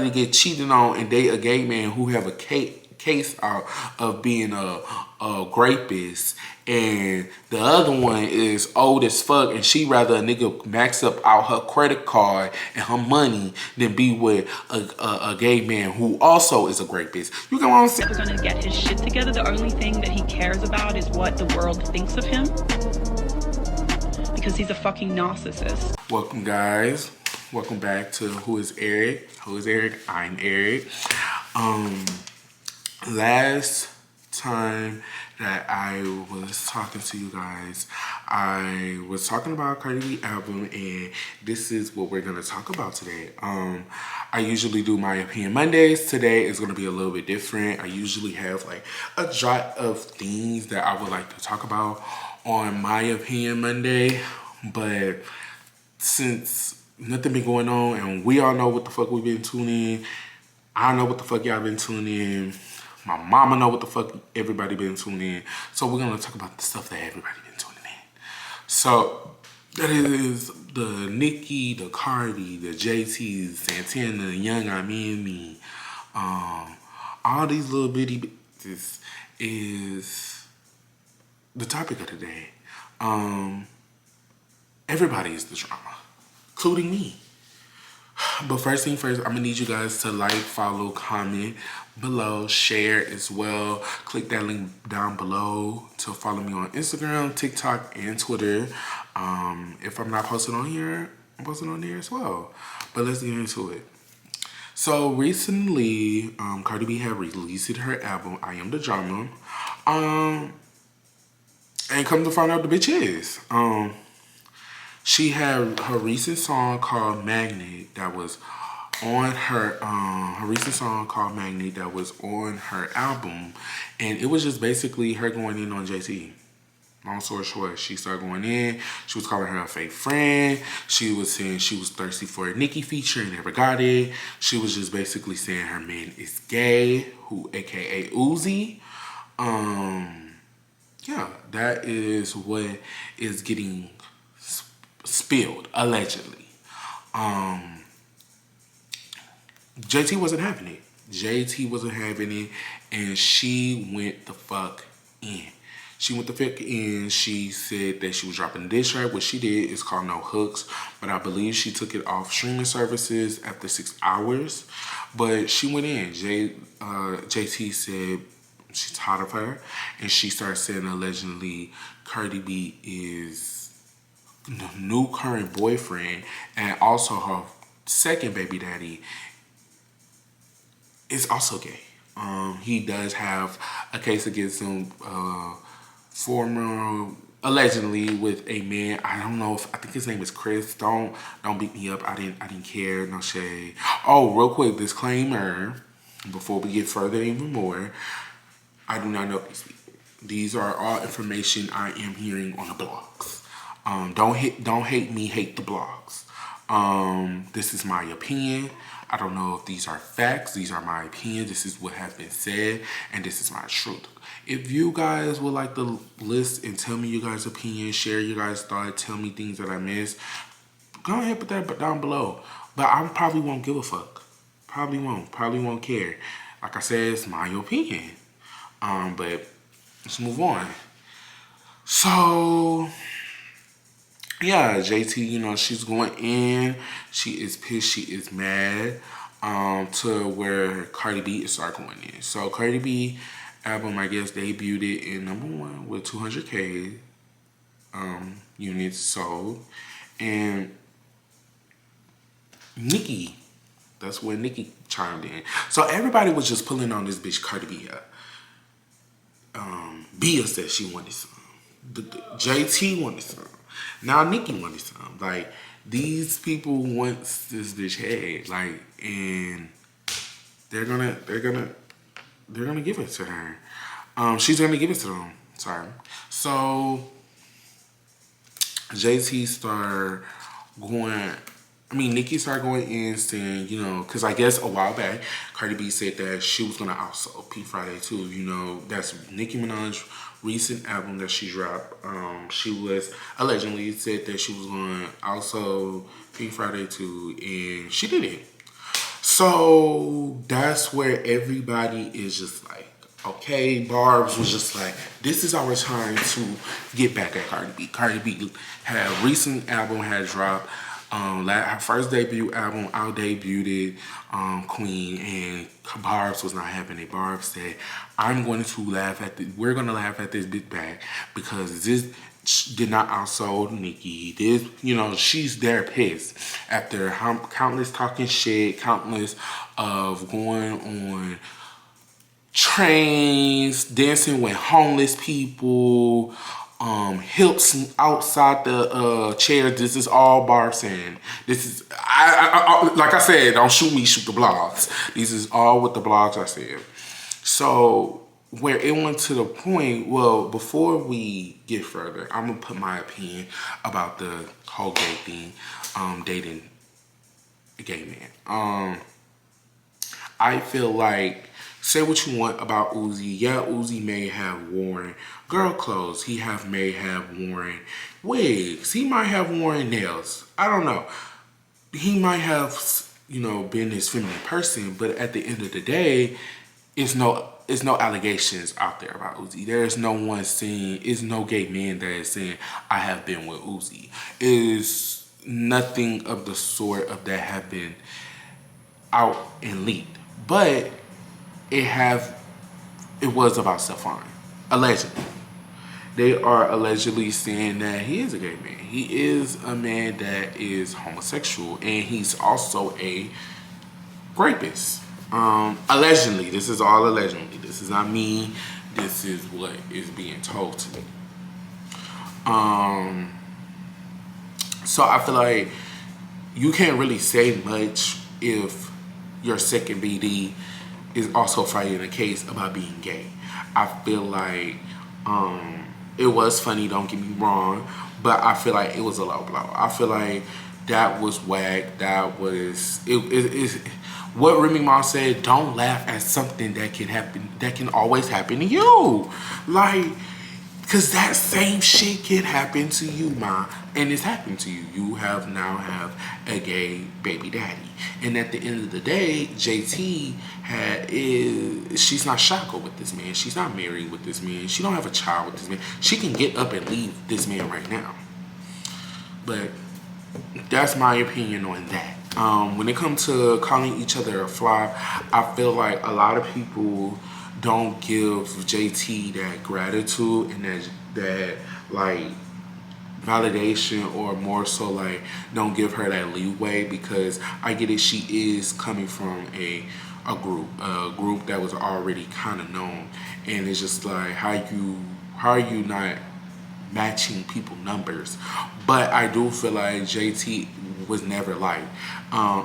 to get cheated on and date a gay man who have a case out of being a rapist, and the other one is old as fuck and she rather a nigga max up out her credit card and her money than be with a gay man who also is a rapist. You get what I'm saying? He's gonna get his shit together. The only thing that he cares about is what the world thinks of him, because he's a fucking narcissist. Welcome, guys. Welcome back to Whoiserrik. Whoiserrik. I'm Eric. Last time that I was talking to you guys, I was talking about Cardi B album, and this is what we're gonna talk about today. I usually do my opinion Mondays. Today is gonna be a little bit different. I usually have like a jot of things that I would like to talk about on my opinion Monday, but since nothing been going on and we all know what the fuck we've been tuning in, I know what the fuck y'all been tuning in. My mama know what the fuck everybody been tuning in. So we're gonna talk about the stuff that everybody been tuning in. So that is the Nicki, the Cardi, the JT, Santana, Young I Me. All these little bitty bitches is the topic of the day. Everybody is the drama, including me. But first thing first, I'm gonna need you guys to like, follow, comment below, share as well. Click that link down below to follow me on Instagram, TikTok, and Twitter. If I'm not posted on here, I'm posted on there as well. But let's get into it. So recently, Cardi B had released her album, I Am the Drama. And come to find out, the bitch is. She had her recent song called Magnet that was on her album, and it was just basically her going in on JT. Long story short, she started going in. She was calling her a fake friend. She was saying she was thirsty for a Nicki feature and never got it. She was just basically saying her man is gay, aka Uzi. Yeah, that is what is getting spilled, allegedly. JT wasn't having it. JT wasn't having it, and she went the fuck in. She said that she was dropping a diss track. What she did is called No Hooks, but I believe she took it off streaming services after 6 hours. But she went in. JT said she's tired of her, and she started saying allegedly Cardi B is the new current boyfriend, and also her second baby daddy is also gay. He does have a case against him, allegedly with a man. I don't know I think his name is Chris. Don't beat me up. I didn't care. No shade. Oh, real quick disclaimer before we get further even more. I do not know these people. These are all information I am hearing on the blogs. Don't hate me, hate the blogs. This is my opinion. I don't know if these are facts. These are my opinion. This is what has been said, and this is my truth. If you guys would like to list and tell me your guys' opinion, share your guys' thoughts, tell me things that I missed, go ahead, put that down below. But I probably won't give a fuck. Probably won't care. Like I said, it's my opinion. But let's move on. So yeah, JT, she's going in. She is pissed. She is mad. To where Cardi B is start going in. So Cardi B album, I guess, debuted it in #1 with 200K units sold. And Nicki, that's where Nicki chimed in. So everybody was just pulling on this bitch Cardi B. Bia said she wanted some. JT wanted some. Now Nicki wanted some. Like, these people want this bitch head. Like, and they're gonna give it to her. She's gonna give it to them. Sorry. So JT started going. Nicki started going in saying, because I guess a while back, Cardi B said that she was going to also P Friday too. That's Nicki Minaj's recent album that she dropped. She was allegedly said that she was going to also P Friday too, and she did it. So that's where everybody is just like, okay, Barb's was just like, this is our time to get back at Cardi B. Cardi B had a recent album had dropped. Her first debut album, out debuted Queen, and Barb's was not having it. Barb said, we're going to laugh at this bit back because this did not outsold Nicki. This, she's there pissed after countless talking shit, countless of going on trains, dancing with homeless people, hips outside the chairs. This is all Barb saying. This is, like I said, don't shoot me, shoot the blogs. This is all what the blogs are saying. So where it went to the point, well, before we get further, I'm gonna put my opinion about the whole gay thing, dating a gay man. I feel like, say what you want about Uzi. Yeah, Uzi may have worn girl clothes. May have worn wigs. He might have worn nails. I don't know. He might have, been this feminine person, but at the end of the day, it's no allegations out there about Uzi. There's no one saying, it's no gay man that is saying, I have been with Uzi. Is nothing of the sort of that have been out and leaked. But it was about Stefan. Allegedly. They are allegedly saying that he is a gay man. He is a man that is homosexual, and he's also a rapist. Allegedly. This is all allegedly. This is not me. This is what is being told to me. So I feel like you can't really say much if your second BD is also fighting a case about being gay. I feel like it was funny, don't get me wrong, but I feel like it was a low blow. I feel like that was whack. That was what Remy Ma said. Don't laugh at something that can happen, that can always happen to you, like, because that same shit can happen to you, Ma, and it's happened to you. You now have a gay baby daddy, and at the end of the day, JT she's not shackled with this man. She's not married with this man. She don't have a child with this man. She can get up and leave this man right now. But that's my opinion on that. When it comes to calling each other a flop, I feel like a lot of people don't give JT that gratitude and that like validation, or more so like don't give her that leeway, because I get it, she is coming from a group that was already kind of known, and it's just like how are you not matching people numbers? But I do feel like JT was never liked.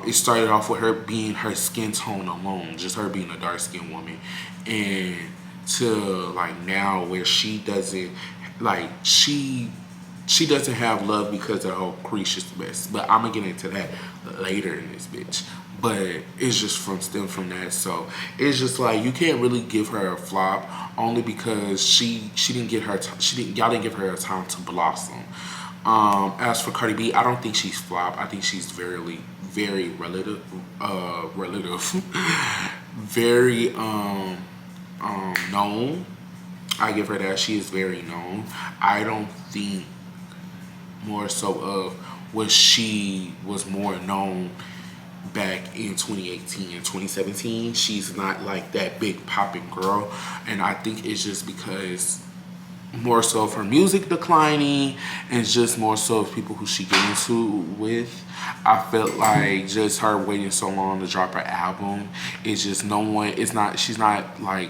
It started off with her being her skin tone alone, just her being a dark skinned woman, and to like now where she doesn't like she doesn't have love because of her capricious mess. But I'm gonna get into that later in this bitch. But it's just stem from that. So it's just like you can't really give her a flop only because y'all didn't give her a time to blossom. As for Cardi B, I don't think she's flop. I think she's very relative, very known. I give her that. She is very known. I don't think more so of what she was more known back in 2018 and 2017. She's not like that big popping girl, and I think it's just because more so of her music declining, and just more so of people who she get into with. I felt like just her waiting so long to drop her album, it's just she's not like,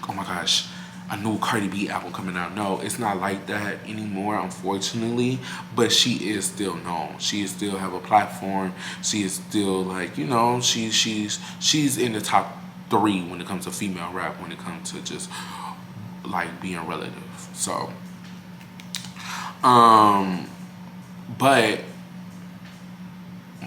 oh my gosh, a new Cardi B album coming out. No, it's not like that anymore, unfortunately. But she is still known. She is still have a platform. She is still like, she's in the top 3 when it comes to female rap, when it comes to just like being relative. So, but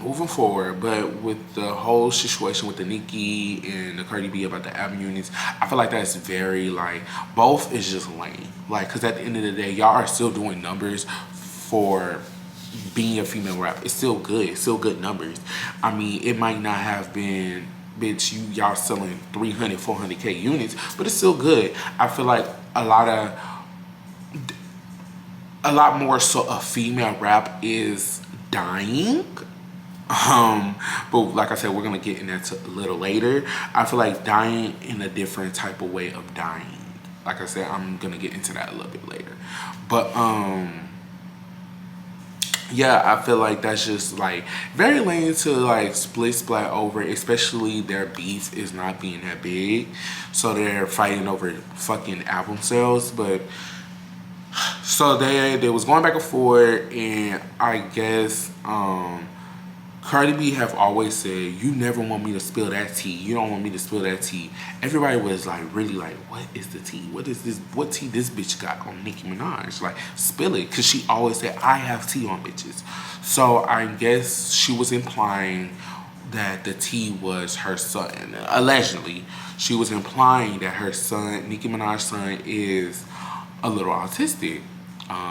moving forward, but with the whole situation with the Nicki and the Cardi B about the album units, I feel like that's very like, both is just lame. Like, cause at the end of the day, y'all are still doing numbers for being a female rap. It's still good. It's still good numbers. I mean, it might not have been bitch, y'all selling 300, 400K units, but it's still good. I feel like a lot more so of female rap is dying. But like I said, we're gonna get in that a little later. I feel like dying in a different type of way of dying. Like I said, I'm gonna get into that a little bit later. But yeah, I feel like that's just like very lame to like splat over, especially their beef is not being that big. So they're fighting over fucking album sales. But so they was going back and forth, and I guess Cardi B have always said, you never want me to spill that tea. You don't want me to spill that tea. Everybody was like, really like, what is the tea? What is this? What tea this bitch got on Nicki Minaj? Like, spill it. Because she always said, I have tea on bitches. So I guess she was implying that the tea was her son. Allegedly, she was implying that her son, Nicki Minaj's son, is a little autistic.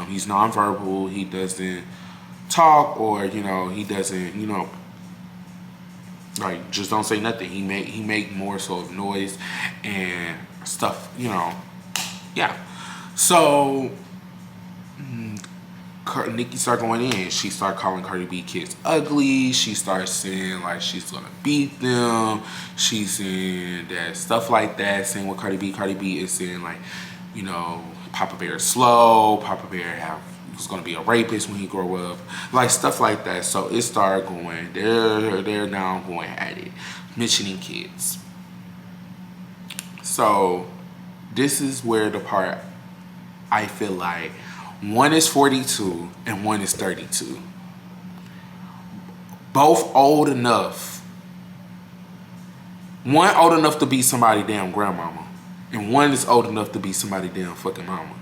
He's nonverbal. He doesn't talk, or he doesn't like just don't say nothing. He make more so of noise and stuff, yeah. So Nicki started going in. She started calling Cardi B kids ugly. She started saying like she's gonna beat them. She's saying that stuff like that. Saying with Cardi B is saying like, Papa Bear is slow. Papa Bear was gonna be a rapist when he grow up, like stuff like that. So it started going. They're now going at it, mentioning kids. So this is where the part I feel like one is 42 and one is 32. Both old enough. One old enough to be somebody damn grandmama, and one is old enough to be somebody damn fucking mama.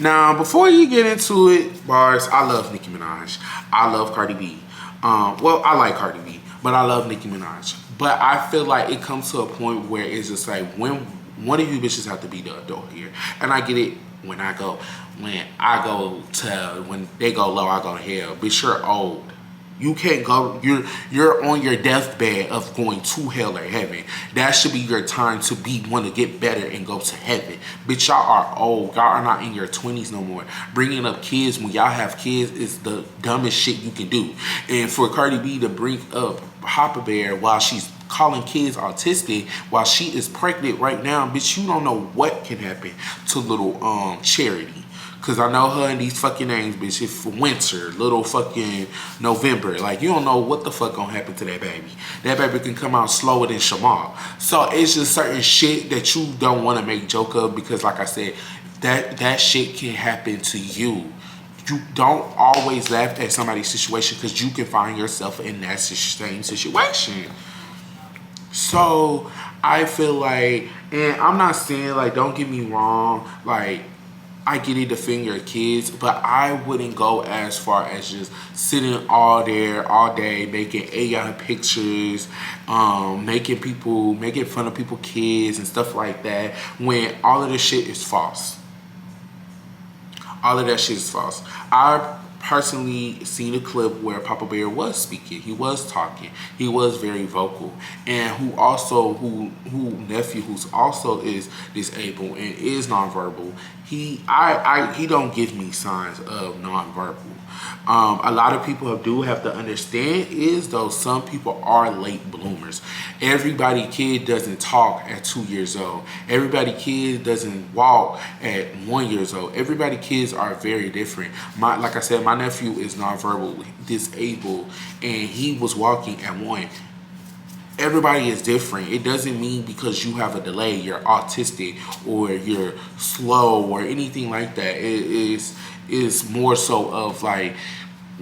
Now, before you get into it, bars, I love Nicki Minaj. I love Cardi B. Well, I like Cardi B, but I love Nicki Minaj. But I feel like it comes to a point where it's just like, when one of you bitches have to be the adult here. And I get it when they go low, I go to hell. Bitch, you're old. You can't go, you're on your deathbed of going to hell or heaven. That should be your time to want to get better and go to heaven. Bitch, y'all are old. Y'all are not in your 20s no more. Bringing up kids when y'all have kids is the dumbest shit you can do. And for Cardi B to bring up Papa Bear while she's calling kids autistic, while she is pregnant right now, bitch, you don't know what can happen to little Charity. Cause I know her and these fucking names, bitch. It's winter, little fucking November. Like, you don't know what the fuck gonna happen to that baby. That baby can come out slower than Shamal. So it's just certain shit that you don't want to make joke of, because like I said, that shit can happen to you. You don't always laugh at somebody's situation, because you can find yourself in that same situation. So I feel like, and I'm not saying like, don't get me wrong, like, I get it, defend your kids, but I wouldn't go as far as just sitting all day, making AI pictures, making fun of people's kids and stuff like that, when all of this shit is false. All of that shit is false. I personally seen a clip where Papa Bear was speaking. He was talking. He was very vocal. And who nephew who's also is disabled and is nonverbal, he don't give me signs of nonverbal. A lot of people do have to understand is, though, some people are late bloomers. Everybody kid doesn't talk at 2 years old. Everybody kid doesn't walk at 1 year old. Everybody kids are very different. Like I said, my nephew is nonverbal, disabled, and he was walking at 1. Everybody is different. It doesn't mean because you have a delay, you're autistic or you're slow or anything like that. It is more so of like,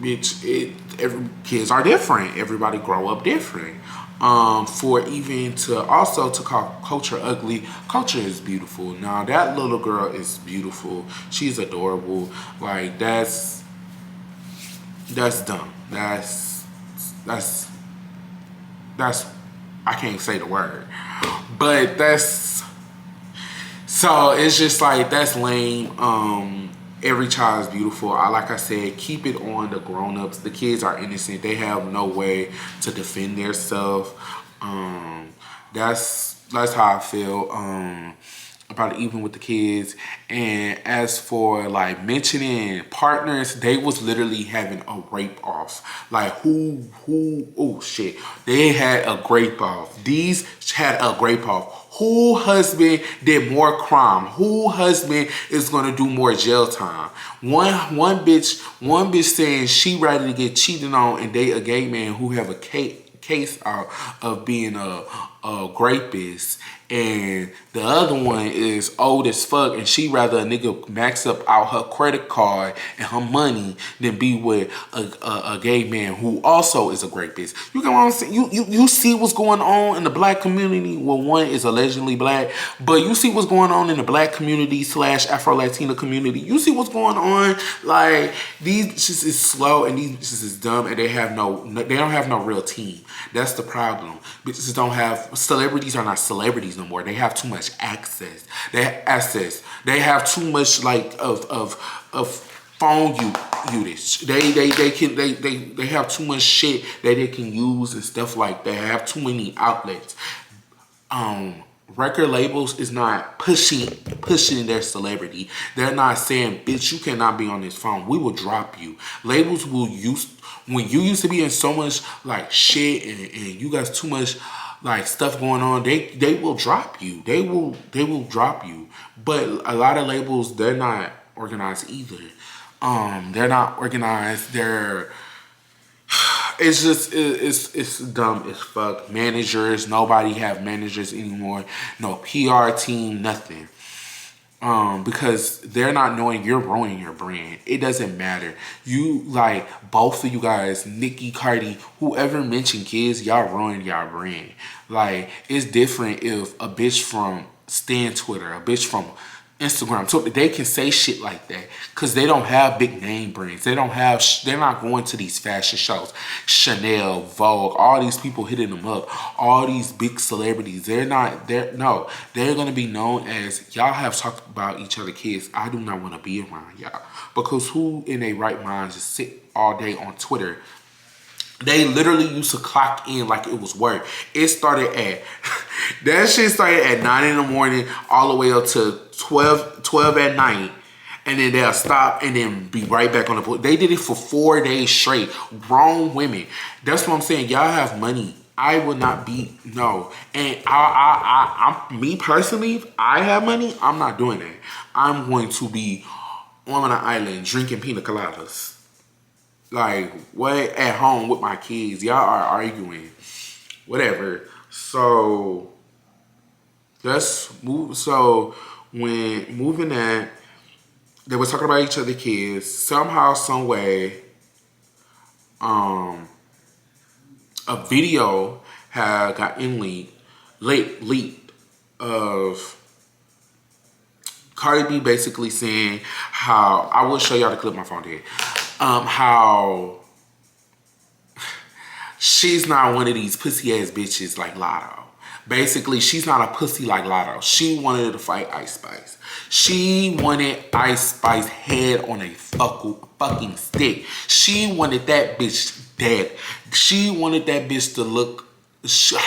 kids are different. Everybody grow up different. For even to call culture ugly, culture is beautiful. Now that little girl is beautiful. She's adorable. Like that's dumb. That's I can't say the word, but so it's just like, that's lame. Every child is beautiful. Like I said, keep it on the grown-ups. The kids are innocent. They have no way to defend themselves. That's how I feel about it, even with the kids. And as for like mentioning partners, they was literally having a rape off. Like oh shit, they had a grape off. These had a grape off. Who husband did more crime? Who husband is gonna do more jail time? One bitch saying she ready to get cheated on and date a gay man who have a case out of being a rapist, and the other one is old as fuck and she rather a nigga max up out her credit card and her money than be with a gay man who also is a rapist. You get what I'm saying? You see what's going on in the black community. Well, one is allegedly black, but you see what's going on in the black community / Afro-Latina community. You see what's going on. Like, these bitches is slow and these bitches is dumb and they don't have no real team. That's the problem. Bitches don't have, celebrities are not celebrities no more. They have too much access. They have too much like of phone usage. They have too much shit that they can use and stuff like that. They have too many outlets. Record labels is not pushing their celebrity. They're not saying, bitch, you cannot be on this phone. We will drop you. Labels will when you used to be in so much like shit and you got too much like stuff going on, they will drop you. They will drop you. But a lot of labels, they're not organized either. They're not organized. It's just it's dumb as fuck. Managers, nobody have managers anymore. No PR team, nothing. Because they're not knowing you're ruining your brand. It doesn't matter. You, like, both of you guys, Nicki, Cardi, whoever mentioned kids, y'all ruined y'all brand. Like, it's different if a bitch from Stan Twitter, a bitch from Instagram, so they can say shit like that because they don't have big name brands. They're not going to these fashion shows. Chanel, Vogue, all these people hitting them up, all these big celebrities. They're gonna be known as, y'all have talked about each other kids. I do not want to be around y'all, because who in their right mind just sit all day on Twitter? They literally used to clock in like it was work. That shit started at 9 in the morning all the way up to 12 at night. And then they'll stop and then be right back on the boat. They did it for 4 days straight. Grown women. That's what I'm saying. Y'all have money. I would not be, no. And me personally, if I have money, I'm not doing that. I'm going to be on an island drinking pina coladas. Like, what, at home with my kids? Y'all are arguing. Whatever. So, let's move. So, when moving that, they were talking about each other kids. Somehow, some way, a video had gotten leaked of Cardi B basically saying how, I will show y'all the clip, my phone did. How she's not one of these pussy ass bitches like Lotto. Basically, she's not a pussy like Lotto. She wanted to fight Ice Spice. She wanted Ice Spice head on a fucking stick. She wanted that bitch dead. She wanted that bitch to look,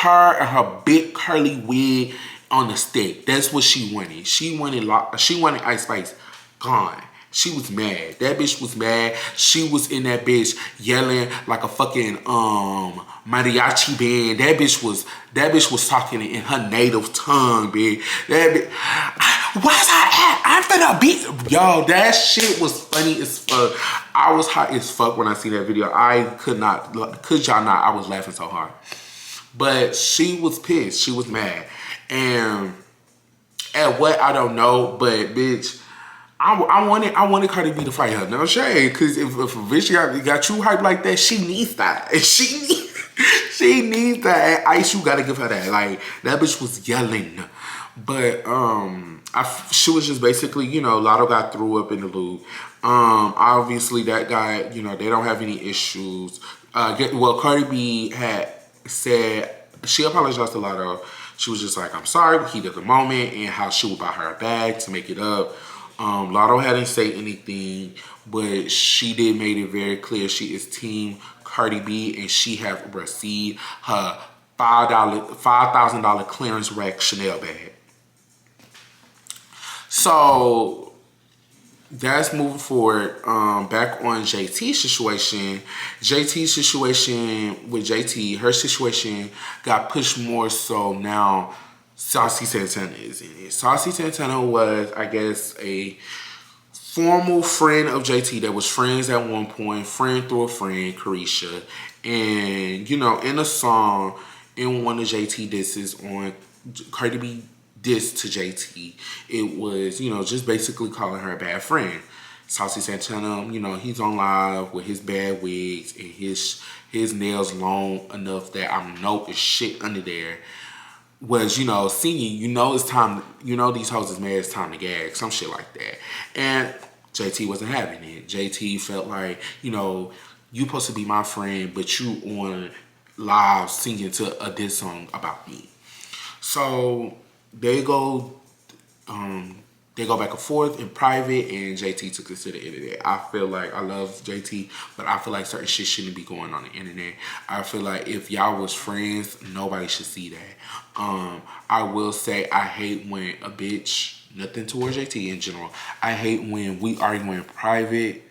her and her big curly wig on the stick. That's what she wanted. She wanted Ice Spice gone. She was mad. That bitch was mad. She was in that bitch yelling like a fucking mariachi band. That bitch was talking in her native tongue, bitch. That bitch, what's her? I'm finna beat. Yo, that shit was funny as fuck. I was hot as fuck when I see that video. I could y'all not, I was laughing so hard. But she was pissed. She was mad. And at what, I don't know, but bitch, I wanted Cardi B to fight her. No shade, because if a bitch got you hyped like that, she needs that. And she needs that. And Ice, you gotta give her that. Like, that bitch was yelling. But she was just basically, Lotto got threw up in the loop. Obviously that guy, they don't have any issues. Cardi B had said, she apologized to Lotto. She was just like, I'm sorry, heat of the moment, and how she would buy her a bag to make it up. Lotto hadn't said anything, but she did make it very clear she is team Cardi B, and she have received her $5,000 clearance rack Chanel bag. So that's moving forward. Back on JT's situation. JT's situation with JT, her situation got pushed more so now. Saucy Santana is in it. Saucy Santana was, I guess, a formal friend of JT that was friends at one point, friend through a friend, Carisha. And, you know, in a song, in one of JT disses on Cardi B diss to JT, it was, you know, just basically calling her a bad friend. Saucy Santana, you know, he's on live with his bad wigs and his nails long enough that I know it's shit under there. Was, you know, singing, you know it's time, you know these hoes is mad, it's time to gag, some shit like that. And JT wasn't having it. JT felt like, you know, you supposed to be my friend, but you on live singing to a diss song about me. So they go back and forth in private, and JT took this to the internet. I feel like, I love JT, but I feel like certain shit shouldn't be going on the internet. I feel like if y'all was friends, nobody should see that. I will say I hate when a bitch, nothing towards JT in general, I hate when we argue in private.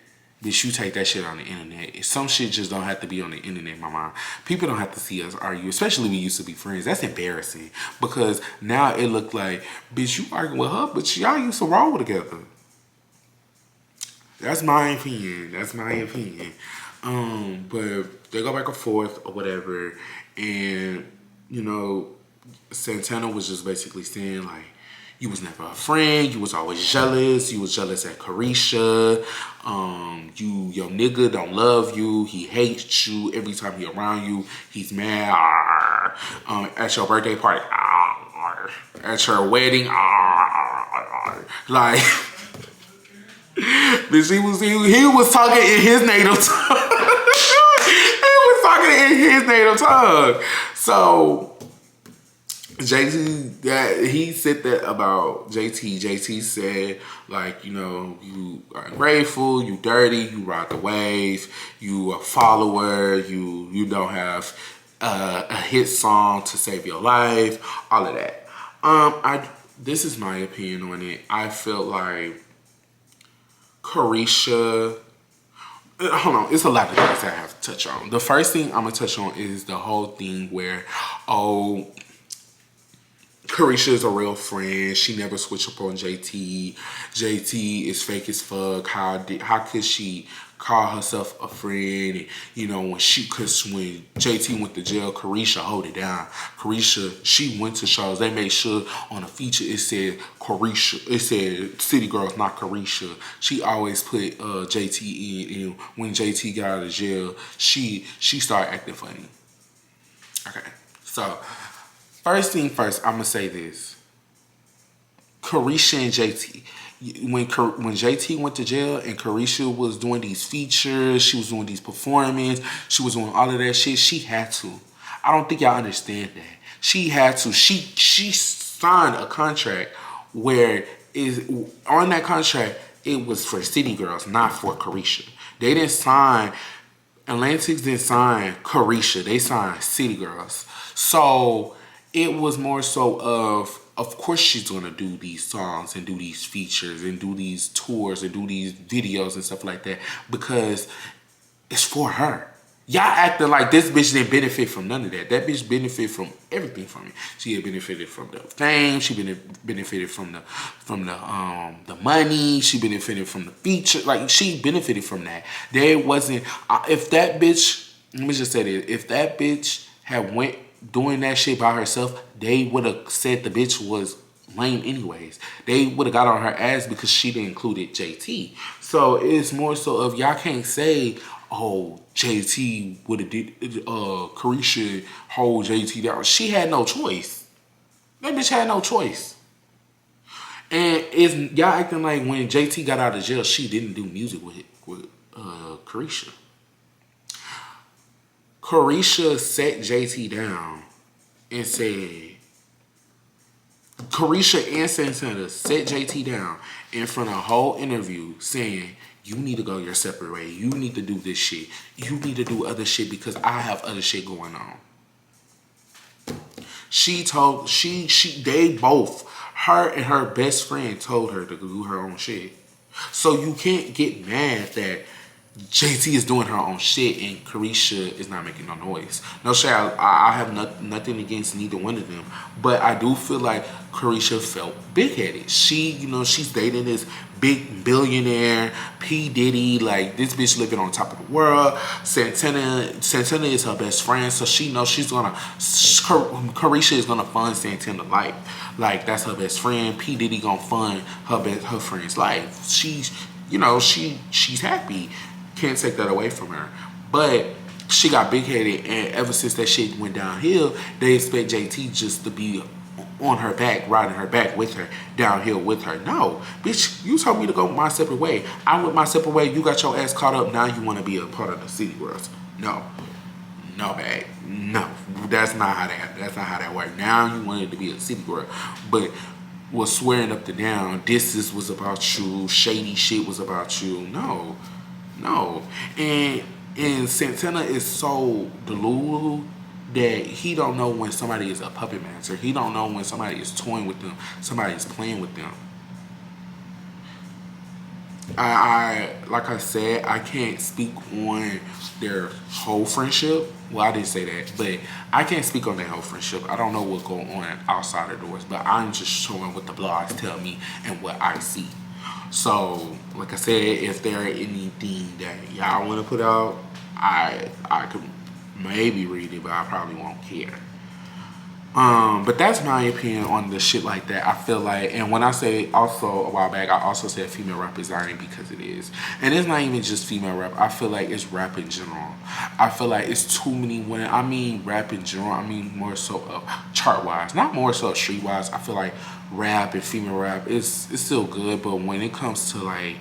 Bitch, you take that shit on the internet. Some shit just don't have to be on the internet, my mom. People don't have to see us argue, especially we used to be friends. That's embarrassing because now it look like, bitch, you arguing with her, but y'all used to roll together. That's my opinion. That's my opinion. But they go back and forth or whatever, and you know, Santana was just basically saying like, you was never a friend. You was always jealous. You was jealous at Carisha. Your nigga don't love you. He hates you. Every time he around you, he's mad. At your birthday party. At your wedding. Like, bitch, he was talking in his native tongue. He was talking in his native tongue. So JT, he said that about JT. JT said, like, you know, you are ungrateful, you dirty, you ride the wave, you a follower, you don't have a hit song to save your life, all of that. This is my opinion on it. I feel like Carisha, hold on, it's a lot of things I have to touch on. The first thing I'm gonna touch on is the whole thing where, Carisha is a real friend. She never switched up on JT. JT is fake as fuck. How could she call herself a friend? And, you know, cause when JT went to jail, Carisha hold it down. Carisha, she went to shows. They made sure on a feature it said Carisha. It said City Girls, not Carisha. She always put JT in. And when JT got out of jail, she started acting funny. Okay, so first thing first, I'm gonna say this. Carisha and JT. When JT went to jail and Carisha was doing these features, she was doing these performances, she was doing all of that shit, she had to. I don't think y'all understand that. She had to. She signed a contract where on that contract, it was for City Girls, not for Carisha. They didn't sign, Atlantics didn't sign Carisha, they signed City Girls. So it was more so of course she's gonna do these songs and do these features and do these tours and do these videos and stuff like that because it's for her. Y'all acting like this bitch didn't benefit from none of that. That bitch benefited from everything from it. She had benefited from the fame. She benefited from the money. She benefited from the feature. Like, she benefited from that. There wasn't, if that bitch, let me just say this, if that bitch had went doing that shit by herself, they would have said the bitch was lame anyways. They would have got on her ass because she didn't include JT. So it's more so of, y'all can't say, oh, JT would have did, Carisha hold JT down. She had no choice. That bitch had no choice. And y'all acting like when JT got out of jail, she didn't do music with Carisha. Carisha sat JT down and said, Carisha and Santana sat JT down in front of a whole interview saying, you need to go your separate way. You need to do this shit. You need to do other shit because I have other shit going on. They both, her and her best friend told her to do her own shit. So you can't get mad that JT is doing her own shit and Carisha is not making no noise. No shit, I have nothing against neither one of them. But I do feel like Carisha felt big-headed. She's dating this big billionaire, P. Diddy, like this bitch living on top of the world. Santana is her best friend, so she knows Carisha is gonna fund Santana's life. Like that's her best friend. P. Diddy gonna fund her friend's life. She's happy. Can't take that away from her. But she got big headed, and ever since that shit went downhill, they expect JT just to be on her back, riding her back with her, downhill with her. No, bitch, you told me to go my separate way. I went my separate way. You got your ass caught up. Now you want to be a part of the City Girls. No, babe. No, that's not how that worked. Now you wanted to be a City Girl, but was swearing up to down. This was about you. Shady shit was about you. No. And Santana is so delulu that he don't know when somebody is a puppet master. He don't know when somebody is toying with them. Somebody is playing with them. I like I said, I can't speak on their whole friendship. Well, I didn't say that, but I can't speak on their whole friendship. I don't know what's going on outside the doors, but I'm just showing what the blogs tell me and what I see. So, like I said, if there are anything that y'all want to put out, I could maybe read it, but I probably won't care. But that's my opinion on the shit like that. I feel like, and when I say also a while back, I also said female rap is dying because it is. And it's not even just female rap. I feel like it's rap in general. I feel like it's too many women. I mean rap in general. I mean more so chart-wise. Not more so street-wise. I feel like rap and female rap is still good. But when it comes to like,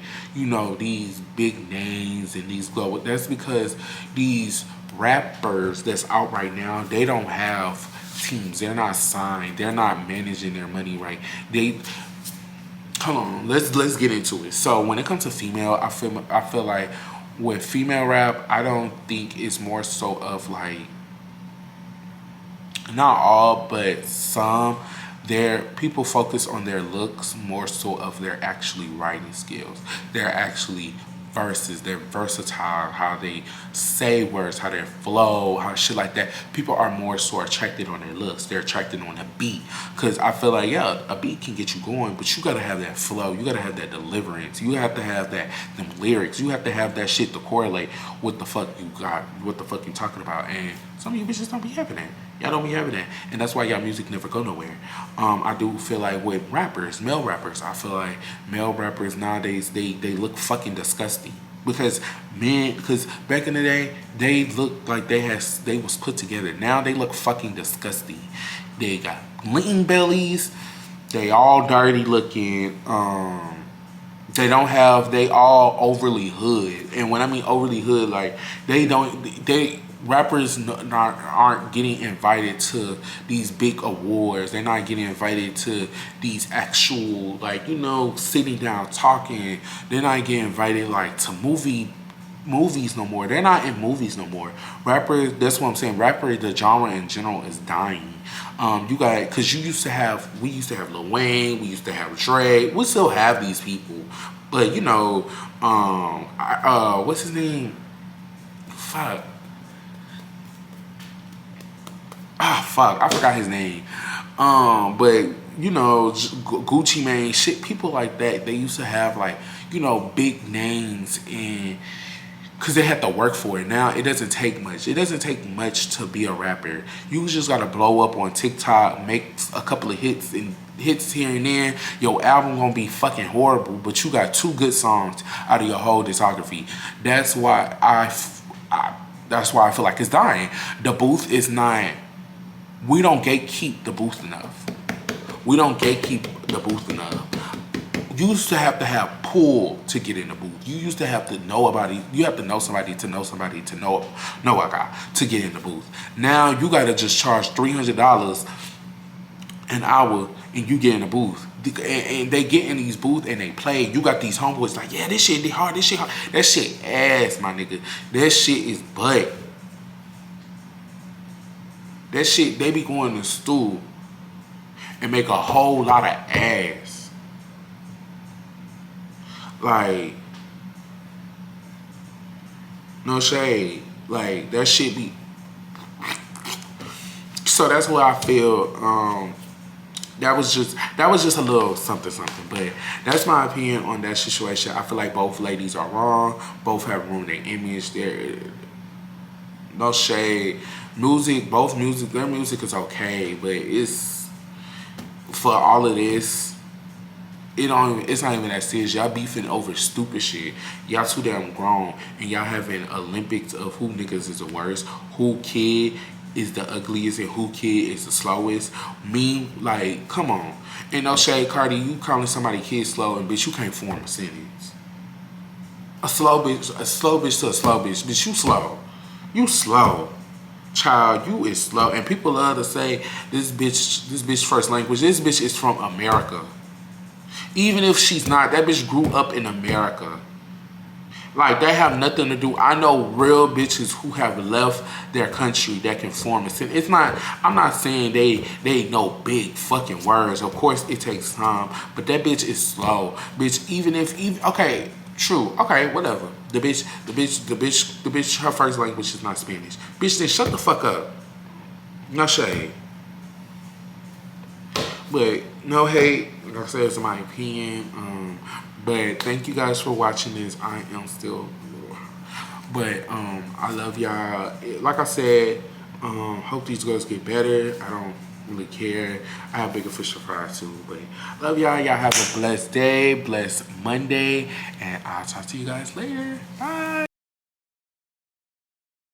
these big names and these global, that's because these rappers that's out right now, they don't have teams. They're not signed. They're not managing their money right. Hold on. Let's get into it. So when it comes to female, I feel like with female rap, I don't think it's more so of like, not all, but some. People focus on their looks more so of their actually writing skills. They're actually verses, they're versatile, how they say words, how they flow, how shit like that. People are more so attracted on their looks. They're attracted on a beat. Because I feel like, yeah, a beat can get you going, but you gotta have that flow. You gotta have that deliverance. You have to have them lyrics. You have to have that shit to correlate what the fuck you got, what the fuck you talking about. And some of you bitches don't be having that. Y'all don't be having that. And that's why y'all music never go nowhere. I do feel like with rappers, male rappers, I feel like male rappers nowadays, they look fucking disgusting. Because back in the day, they looked like they was put together. Now they look fucking disgusting. They got lean bellies. They all dirty looking. They all overly hood. And when I mean overly hood, like rappers aren't getting invited to these big awards. They're not getting invited to these actual, like, sitting down talking. They're not getting invited like to movies no more. They're not in movies no more. Rappers, that's what I'm saying. The genre in general is dying. Because we used to have Lil Wayne, we used to have Dre. We still have these people, but what's his name? Fuck. I forgot his name. But Gucci Mane, shit, people like that, they used to have like, big names, and because they had to work for it. Now it doesn't take much. It doesn't take much to be a rapper. You just gotta blow up on TikTok, make a couple of hits here and there. Your album gonna be fucking horrible, but you got 2 good songs out of your whole discography. That's why I feel like it's dying. The booth is not. We don't gatekeep the booth enough. You used to have pull to get in the booth. You used to have to know about it. You have to know somebody to know somebody to know a guy to get in the booth. Now you gotta just charge $300 an hour and you get in the booth. And they get in these booths and they play. You got these homeboys like, yeah, this shit hard. That shit ass, my nigga. That shit is butt. that shit, they be going to stool and make a whole lot of ass. Like, no shade. Like, that shit be... So that's what I feel. That was just a little something. But that's my opinion on that situation. I feel like both ladies are wrong. Both have ruined their image. They're no shade. Their music is okay, but it's for all of this. It's not even that serious. Y'all beefing over stupid shit. Y'all too damn grown, and y'all having Olympics of who niggas is the worst, who kid is the ugliest, and who kid is the slowest. Me, like, come on. And no shade, Cardi, you calling somebody kid slow, and bitch, you can't form a sentence. A slow bitch to a slow bitch. Bitch, you slow. You slow. Child, you is slow. And people love to say this bitch first language. This bitch is from America. Even if she's not, that bitch grew up in America. Like, they have nothing to do. I know real bitches who have left their country that can form a sentence. I'm not saying they know big fucking words. Of course it takes time, but that bitch is slow. Bitch, okay, true. Okay, whatever. The bitch, her first language is not Spanish. Bitch, then shut the fuck up. No shade. But no hate. Like I said, it's my opinion. But thank you guys for watching this. I am still, but I love y'all. Like I said, hope these girls get better. I don't really care. I have bigger fish to fry too. But love y'all. Y'all have a blessed day, blessed Monday, and I'll talk to you guys later. Bye.